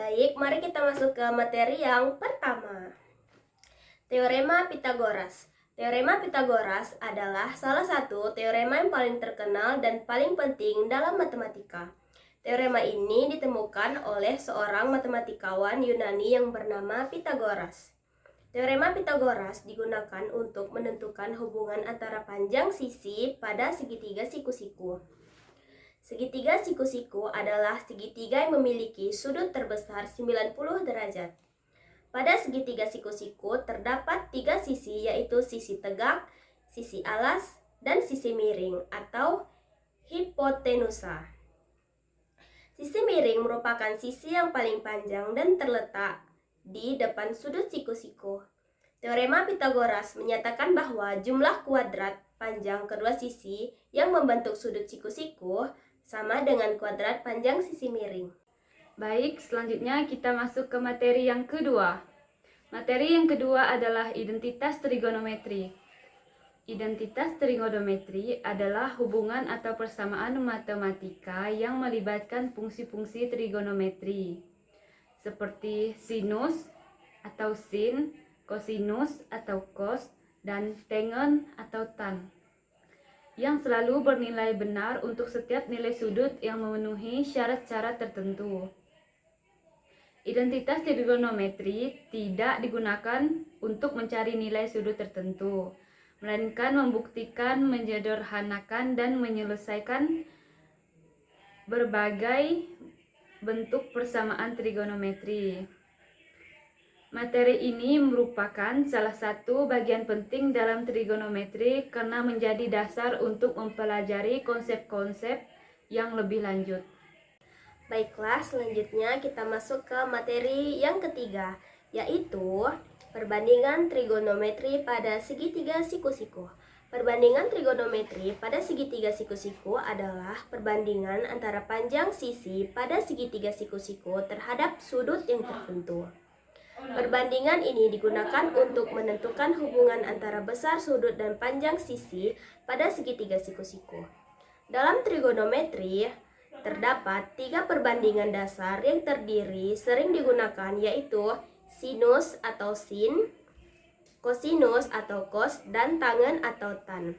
Baik, mari kita masuk ke materi yang pertama. Teorema Pythagoras. Teorema Pythagoras adalah salah satu teorema yang paling terkenal dan paling penting dalam matematika. Teorema ini ditemukan oleh seorang matematikawan Yunani yang bernama Pythagoras. Teorema Pythagoras digunakan untuk menentukan hubungan antara panjang sisi pada segitiga siku-siku. Segitiga siku-siku adalah segitiga yang memiliki sudut terbesar 90 derajat. Pada segitiga siku-siku terdapat 3 sisi, yaitu sisi tegak, sisi alas, dan sisi miring atau hipotenusa. Sisi miring merupakan sisi yang paling panjang dan terletak di depan sudut siku-siku. Teorema Pythagoras menyatakan bahwa jumlah kuadrat panjang kedua sisi yang membentuk sudut siku-siku sama dengan kuadrat panjang sisi miring. Baik, selanjutnya kita masuk ke materi yang kedua. Materi yang kedua adalah identitas trigonometri. Identitas trigonometri adalah hubungan atau persamaan matematika yang melibatkan fungsi-fungsi trigonometri, seperti sinus atau sin, kosinus atau cos, dan tangen atau tan, yang selalu bernilai benar untuk setiap nilai sudut yang memenuhi syarat-syarat tertentu. Identitas trigonometri tidak digunakan untuk mencari nilai sudut tertentu, melainkan membuktikan, menyederhanakan, dan menyelesaikan berbagai bentuk persamaan trigonometri. Materi ini merupakan salah satu bagian penting dalam trigonometri karena menjadi dasar untuk mempelajari konsep-konsep yang lebih lanjut. Baiklah, selanjutnya kita masuk ke materi yang ketiga, yaitu perbandingan trigonometri pada segitiga siku-siku. Perbandingan trigonometri pada segitiga siku-siku adalah perbandingan antara panjang sisi pada segitiga siku-siku terhadap sudut yang tertentu. Perbandingan ini digunakan untuk menentukan hubungan antara besar sudut dan panjang sisi pada segitiga siku-siku. Dalam trigonometri, terdapat 3 perbandingan dasar yang sering digunakan, yaitu sinus atau sin, kosinus atau cos, dan tangen atau tan.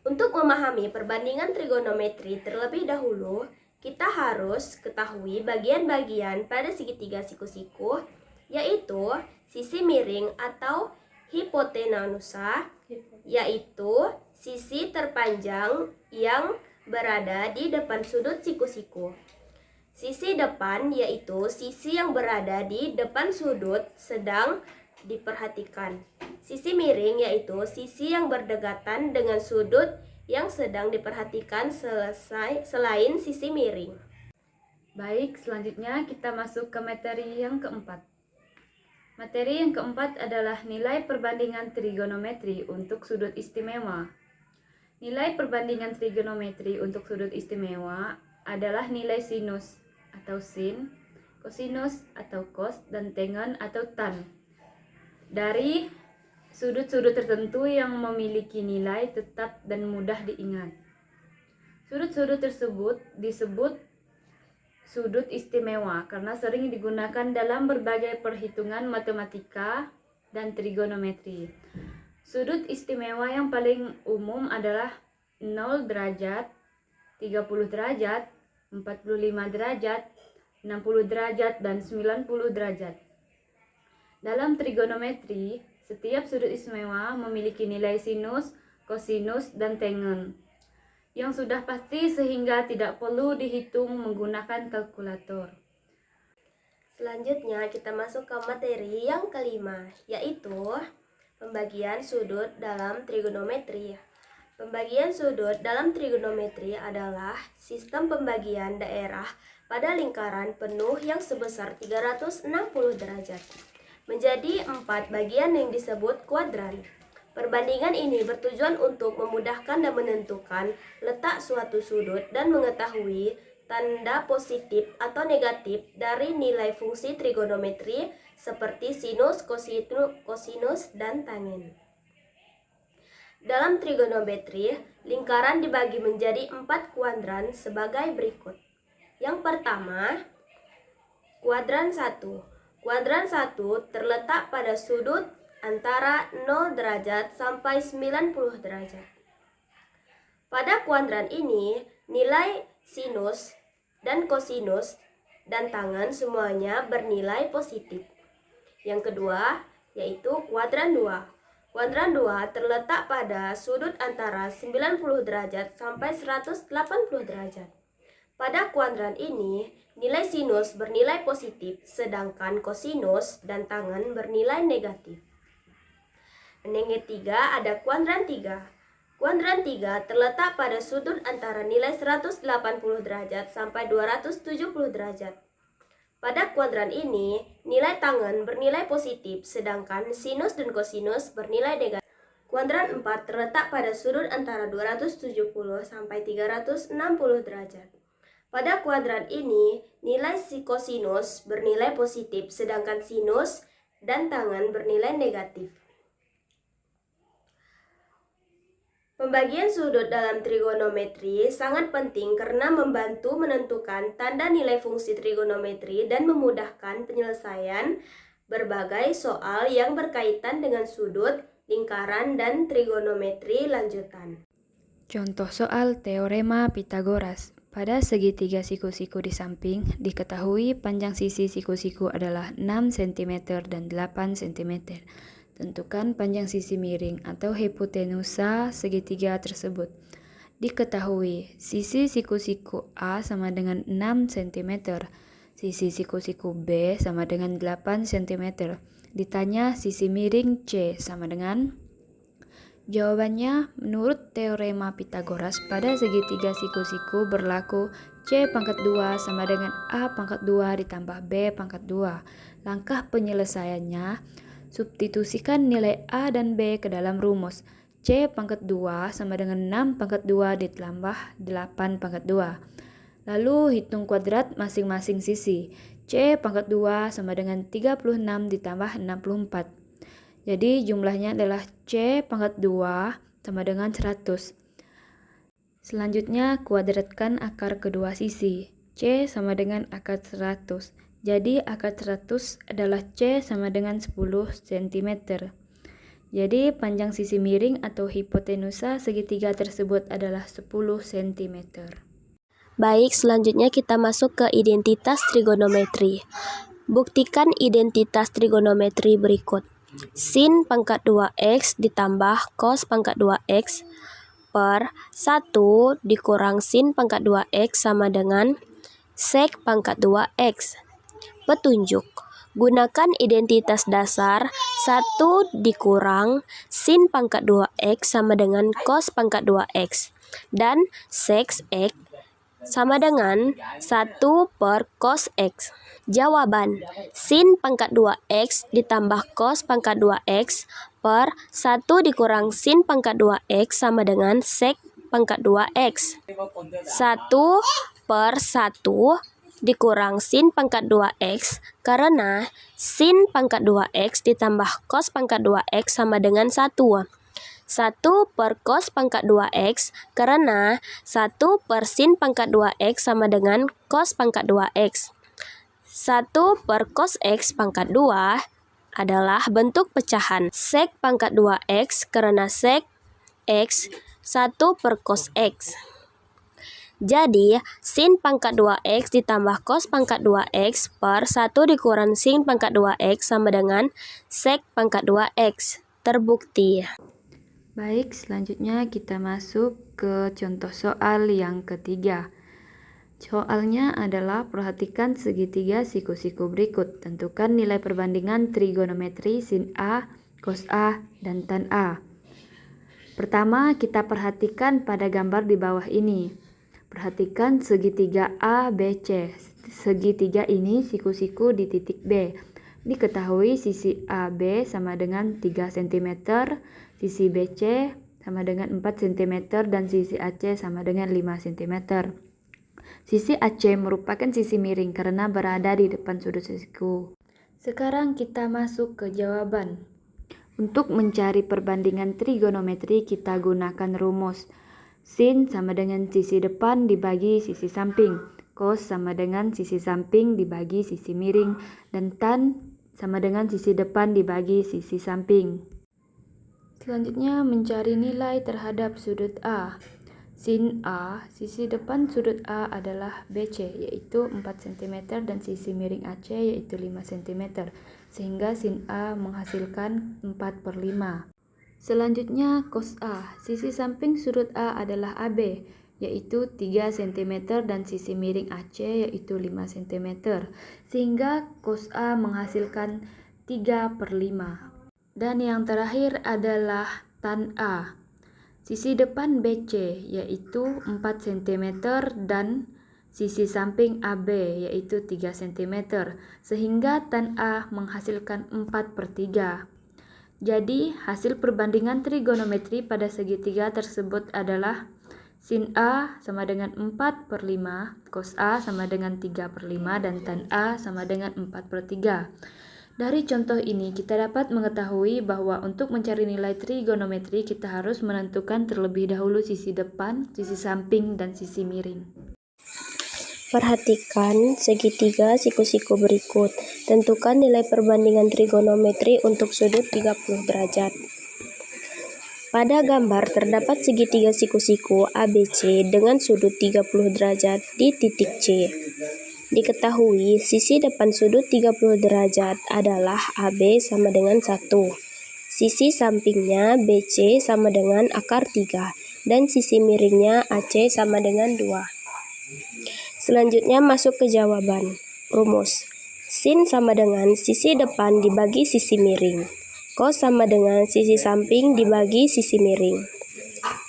Untuk memahami perbandingan trigonometri terlebih dahulu, kita harus ketahui bagian-bagian pada segitiga siku-siku, yaitu sisi miring atau hipotenusa, yaitu sisi terpanjang yang berada di depan sudut siku-siku. Sisi depan yaitu sisi yang berada di depan sudut sedang diperhatikan. Sisi miring yaitu sisi yang berdekatan dengan sudut yang sedang diperhatikan selain sisi miring. Baik, selanjutnya kita masuk ke materi yang keempat. Materi yang keempat adalah nilai perbandingan trigonometri untuk sudut istimewa. Nilai perbandingan trigonometri untuk sudut istimewa adalah nilai sinus atau sin, kosinus atau cos, dan tangen atau tan dari sudut-sudut tertentu yang memiliki nilai tetap dan mudah diingat. Sudut-sudut tersebut disebut sudut istimewa karena sering digunakan dalam berbagai perhitungan matematika dan trigonometri. Sudut istimewa yang paling umum adalah 0 derajat, 30 derajat, 45 derajat, 60 derajat, dan 90 derajat. Dalam trigonometri, setiap sudut istimewa memiliki nilai sinus, kosinus, dan tangen yang sudah pasti sehingga tidak perlu dihitung menggunakan kalkulator. Selanjutnya kita masuk ke materi yang kelima, yaitu pembagian sudut dalam trigonometri. Pembagian sudut dalam trigonometri adalah sistem pembagian daerah pada lingkaran penuh yang sebesar 360 derajat menjadi 4 bagian yang disebut kuadran. Perbandingan ini bertujuan untuk memudahkan dan menentukan letak suatu sudut dan mengetahui tanda positif atau negatif dari nilai fungsi trigonometri seperti sinus, kosinus, dan tangen. Dalam trigonometri, lingkaran dibagi menjadi 4 kuadran sebagai berikut. Yang pertama, Kuadran 1. Kuadran 1 terletak pada sudut antara 0 derajat sampai 90 derajat. Pada kuadran ini, nilai sinus dan kosinus dan tangen semuanya bernilai positif. Yang kedua, yaitu kuadran 2. Kuadran 2 terletak pada sudut antara 90 derajat sampai 180 derajat. Pada kuadran ini, nilai sinus bernilai positif, sedangkan kosinus dan tangen bernilai negatif. Dan yang ketiga ada kuadran 3. Kuadran 3 terletak pada sudut antara nilai 180 derajat sampai 270 derajat. Pada kuadran ini, nilai tangen bernilai positif, sedangkan sinus dan kosinus bernilai negatif. Kuadran 4 terletak pada sudut antara 270 sampai 360 derajat. Pada kuadran ini, nilai kosinus bernilai positif, sedangkan sinus dan tangen bernilai negatif. Pembagian sudut dalam trigonometri sangat penting karena membantu menentukan tanda nilai fungsi trigonometri dan memudahkan penyelesaian berbagai soal yang berkaitan dengan sudut, lingkaran, dan trigonometri lanjutan. Contoh soal teorema Pitagoras. Pada segitiga siku-siku di samping, diketahui panjang sisi siku-siku adalah 6 cm dan 8 cm. Tentukan panjang sisi miring atau hipotenusa segitiga tersebut. Diketahui sisi siku-siku A sama dengan 6 cm, sisi siku-siku B sama dengan 8 cm. Ditanya sisi miring C sama dengan. Jawabannya, menurut teorema Pitagoras, pada segitiga siku-siku berlaku C pangkat 2 sama dengan A pangkat 2 ditambah B pangkat 2. Langkah penyelesaiannya, substitusikan nilai A dan B ke dalam rumus. C pangkat 2 sama dengan 6 pangkat 2 ditambah 8 pangkat 2. Lalu hitung kuadrat masing-masing sisi. C pangkat 2 sama dengan 36 ditambah 64. Jadi jumlahnya adalah C pangkat 2 sama dengan 100. Selanjutnya kuadratkan akar kedua sisi. C sama dengan akar 100. Jadi akar 100 adalah C sama dengan 10 cm. Jadi panjang sisi miring atau hipotenusa segitiga tersebut adalah 10 cm. Baik, selanjutnya kita masuk ke identitas trigonometri. Buktikan identitas trigonometri berikut. Sin pangkat 2x ditambah cos pangkat 2x per 1 dikurang sin pangkat 2x sama dengan sek pangkat 2x. Petunjuk. Gunakan identitas dasar 1 dikurang sin pangkat 2x sama dengan cos pangkat 2x. Dan sek x sama dengan 1 per cos x. Jawaban, sin pangkat 2x ditambah cos pangkat 2x per 1 dikurang sin pangkat 2x sama dengan sek pangkat 2x. 1 per 1 dikurang sin pangkat 2x karena sin pangkat 2x ditambah cos pangkat 2x sama dengan 1. 1 per cos pangkat 2x karena 1 per sin pangkat 2x sama dengan cos pangkat 2x. 1 per cos x pangkat 2 adalah bentuk pecahan sek pangkat 2x karena sek x 1 per cos x. Jadi, sin pangkat 2x ditambah cos pangkat 2x per 1 dikurang sin pangkat 2x sama dengan sek pangkat 2x. Terbukti. Baik, selanjutnya kita masuk ke contoh soal yang ketiga. Soalnya adalah perhatikan segitiga siku-siku berikut. Tentukan nilai perbandingan trigonometri sin A, cos A, dan tan A. Pertama, kita perhatikan pada gambar di bawah ini. Perhatikan segitiga ABC. Segitiga ini siku-siku di titik B. Diketahui sisi AB sama dengan 3 cm, sisi BC sama dengan 4 cm, dan sisi AC sama dengan 5 cm. Sisi AC merupakan sisi miring karena berada di depan sudut siku. Sekarang kita masuk ke jawaban. Untuk mencari perbandingan trigonometri kita gunakan rumus. Sin sama dengan sisi depan dibagi sisi samping. cos sama dengan sisi samping dibagi sisi miring, dan tan sama dengan sisi depan dibagi sisi samping. Selanjutnya mencari nilai terhadap sudut A. Sin A, sisi depan sudut A adalah BC, yaitu 4 cm, dan sisi miring AC yaitu 5 cm, sehingga sin A menghasilkan 4/5. Selanjutnya cos A, sisi samping sudut A adalah AB, yaitu 3 cm, dan sisi miring AC yaitu 5 cm, sehingga cos A menghasilkan 3/5. Dan yang terakhir adalah tan A, sisi depan BC yaitu 4 cm dan sisi samping AB yaitu 3 cm, sehingga tan A menghasilkan 4/3. Jadi hasil perbandingan trigonometri pada segitiga tersebut adalah sin A sama dengan 4/5, cos A sama dengan 3/5, dan tan A sama dengan 4/3. Dari contoh ini kita dapat mengetahui bahwa untuk mencari nilai trigonometri kita harus menentukan terlebih dahulu sisi depan, sisi samping, dan sisi miring. Perhatikan segitiga siku-siku berikut. Tentukan nilai perbandingan trigonometri untuk sudut 30 derajat. Pada gambar terdapat segitiga siku-siku ABC dengan sudut 30 derajat di titik C. Diketahui sisi depan sudut 30 derajat adalah AB sama dengan 1. Sisi sampingnya BC sama dengan akar 3 dan sisi miringnya AC sama dengan 2. Selanjutnya masuk ke jawaban. Rumus. Sin sama dengan sisi depan dibagi sisi miring. Cos sama dengan sisi samping dibagi sisi miring.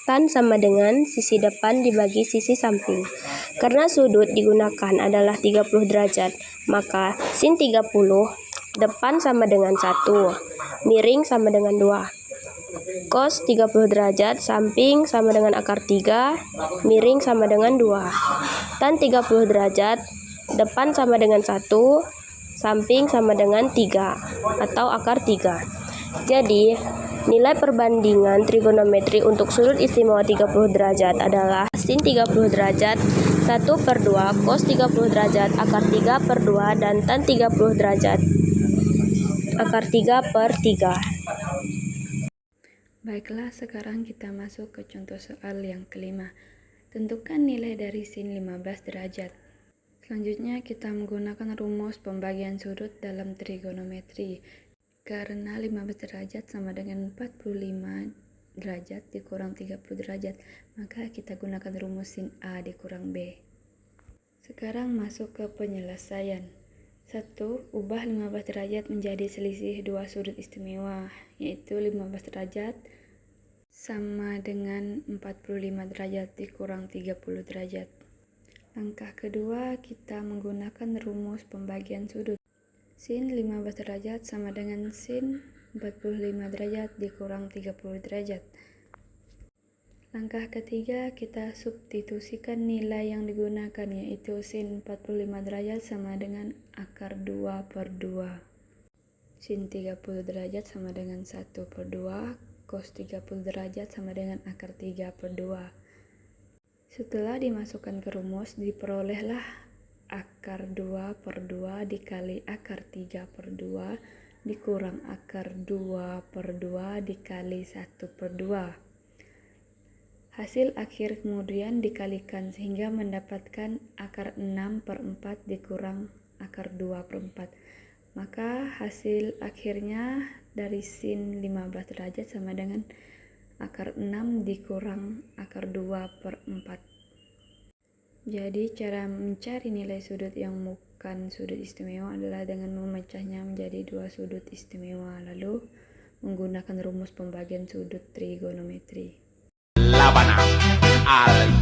Tan sama dengan sisi depan dibagi sisi samping. Karena sudut digunakan adalah 30 derajat, maka sin 30 depan sama dengan 1, miring sama dengan 2. Cos 30 derajat samping sama dengan akar 3, miring sama dengan 2. Tan 30 derajat depan sama dengan 1, samping sama dengan 3 atau akar 3. Jadi, nilai perbandingan trigonometri untuk sudut istimewa 30 derajat adalah sin 30 derajat 1/2, cos 30 derajat akar 3/2, dan tan 30 derajat akar 3/3. Baiklah, sekarang kita masuk ke contoh soal yang kelima. Tentukan nilai dari sin 15 derajat. Selanjutnya kita menggunakan rumus pembagian sudut dalam trigonometri. Karena 15 derajat sama dengan 45 derajat dikurang 30 derajat, maka kita gunakan rumus sin A dikurang B. Sekarang masuk ke penyelesaian. 1. Ubah 15 derajat menjadi selisih dua sudut istimewa, yaitu 15 derajat sama dengan 45 derajat dikurang 30 derajat. Langkah kedua, kita menggunakan rumus pembagian sudut. Sin 15 derajat sama dengan sin 45 derajat dikurang 30 derajat. Langkah ketiga, kita substitusikan nilai yang digunakan, yaitu sin 45 derajat sama dengan akar 2/2. Sin 30 derajat sama dengan 1/2, cos 30 derajat sama dengan akar 3/2. Setelah dimasukkan ke rumus, diperolehlah akar 2/2 dikali akar 3/2 dikurang akar 2/2 dikali 1/2. Hasil akhir kemudian dikalikan sehingga mendapatkan akar 6/4 dikurang akar 2/4. Maka hasil akhirnya dari sin 15 derajat sama dengan akar 6 dikurang akar 2/4. Jadi cara mencari nilai sudut yang bukan sudut istimewa adalah dengan memecahnya menjadi dua sudut istimewa, lalu menggunakan rumus pembagian sudut trigonometri. Labanang al